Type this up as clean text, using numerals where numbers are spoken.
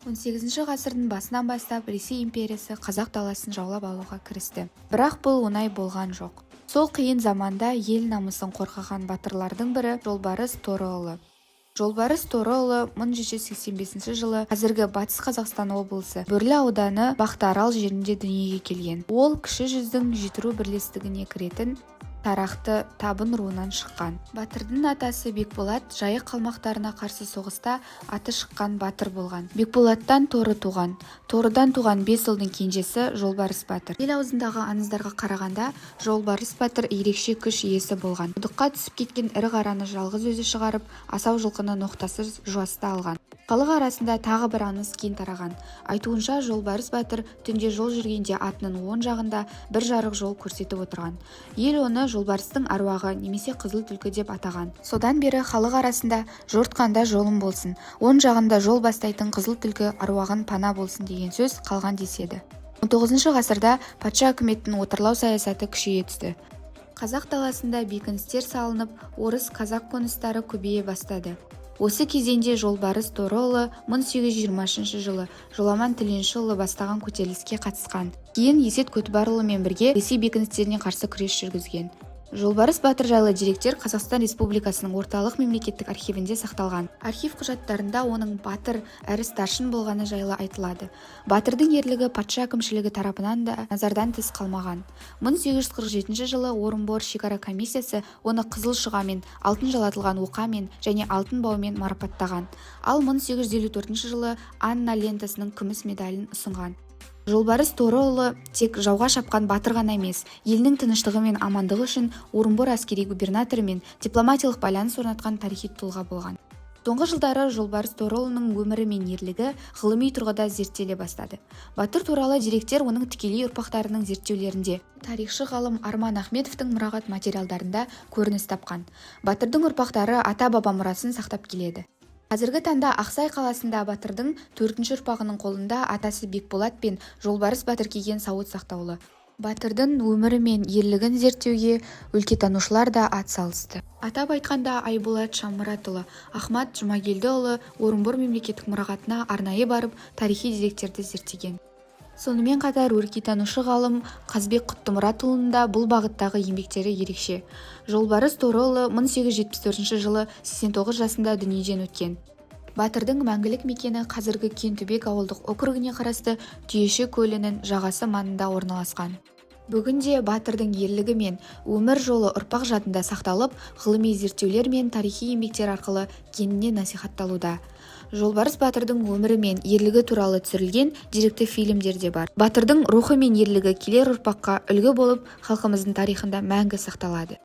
18 ғасырдың басынан бастап Ресей империясы қазақ даласын жаулап алуға кірісті. Бірақ бұл оңай болған жоқ. Сол қиын заманда ел намысын қорғаған батырлардың бірі Жолбарыс Торыұлы. Жолбарыс Торыұлы 1785 жылы қазіргі Батыс Қазақстан облысы Бөрлі ауданы Бақтаарал жерінде дүниеге келген. Ол кіші жүздің Жетіру бірлестігіне кіретін Тарақты Табын руынан шыққан. Батырдың атасы Бекболат Жайық қалмақтарына қарсы соғыста аты шыққан батыр болған. Бекболаттан Торы туған. Торыдан туған 5 ұлдың кенжесі Жолбарыс батыр. Ел аузындағы аңыздарға қарағанда, Жолбарыс батыр ерекше күш иесі болған. Құдыққа түсіп кеткен ірі қараны жалғыз өзі шығарып, асау жылқыны ноқтасыз жуаста алған. Халық арасында тағы бір аңыз кең тараған. Айтуынша, Жолбарыс батыр түнде жол жүргенде атының оң жағында бір жарық жол көрсетіп отырған. Ел оны Жолбарыстың аруағы немесе қызыл түлкі деп атаған. Содан бері халық арасында жортқанда жолым болсын, оң жағында жол бастайтын қызыл түлкі аруағын пана болсын деген сөз қалған деседі. 19 ғасырда патша үкіметтің отарлау саясаты күшейе түсті. Қазақ даласында бекіністер салынып, орыс қазақ қоныстары көбейе бастады. Осы кезеңде Жолбарыс Торыұлы 1820 жылы Жоламан Тіленшіұлы бастаған көтеріліске қатысқан. Кейін Есет Көтібарұлымен бірге Ресей бекіністеріне қарсы күрес жүргізген. Жолбарыс батыр жайлы деректер Қазақстан Республикасының орталық мемлекеттік архивінде сақталған. Архив құжаттарында оның батыр әрі старшын болғаны жайлы айтылады. Батырдың ерлігі патша әкімшілігі тарапынан да назардан тыс қалмаған. 1847 жылы Орынбор шекара комиссиясы оны қызыл шұғамен, алтын жалатылған оқамен және алтын баумен марапаттаған. Ал 1854 жылы Анна лентасының күміс медалін ұсынған. Жолбарыс Торыұлы тек жауға шапқан батыр ғана емес, елінің тыныштығы мен амандығы үшін Орынбор әскери губернаторымен дипломатиялық байланыс орнатқан тарихи тұлға болған. Соңғы жылдары Жолбарыс Торыұлының өмірі мен ерлігі ғылыми тұрғыда зерттеле бастады. Батыр туралы деректер оның тікелей ұрпақтарының зерттеулерінде, тарихшы ғалым Арман Ахметовтың мұрағат материалдарында көрініс тапқан. Батырдың ұрпақтары ата-баба мұрасын сақтап келеді. Қазіргі таңда Ақсай қаласында батырдың 4-ші ұрпағының қолында атасы Бекболат пен Жолбарыс батыр киген сауыт сақтаулы. Батырдың өмірі мен ерлігін зерттеуге өлкетанушылар да атсалысты. Атап айтқанда Айболат Шаммұратұлы, Ахмат Жұмагелдіұлы Орынбор мемлекеттік мұрағатына арнайы барып тарихи деректерді зерттеген. Сонымен қатар өлкетанушы ғалым Қазбек Құттымұратұлының да бұл бағыттағы еңбектері ерекше. Жолбарыс Торыұлы 1874 жылы 89 жасында дүниеден өткен. Батырдың мәңгілік мекені қазіргі Кентөбек ауылдық округіне қарасты Түйеші көлінің жағасы маңында орналасқан. Бүгінде батырдың ерлігі мен өмір жолы ұрпақ жадында сақталып, ғылыми зерттеулер мен тарихи еңбектер арқылы кеңінен насихатталуда. Жолбарыс батырдың өмірі мен ерлігі туралы түсірілген деректі фильмдер де бар. Батырдың рухы мен ерлігі келер ұрпаққа үлгі болып, халқымыздың тарихында мәңгі сақталады.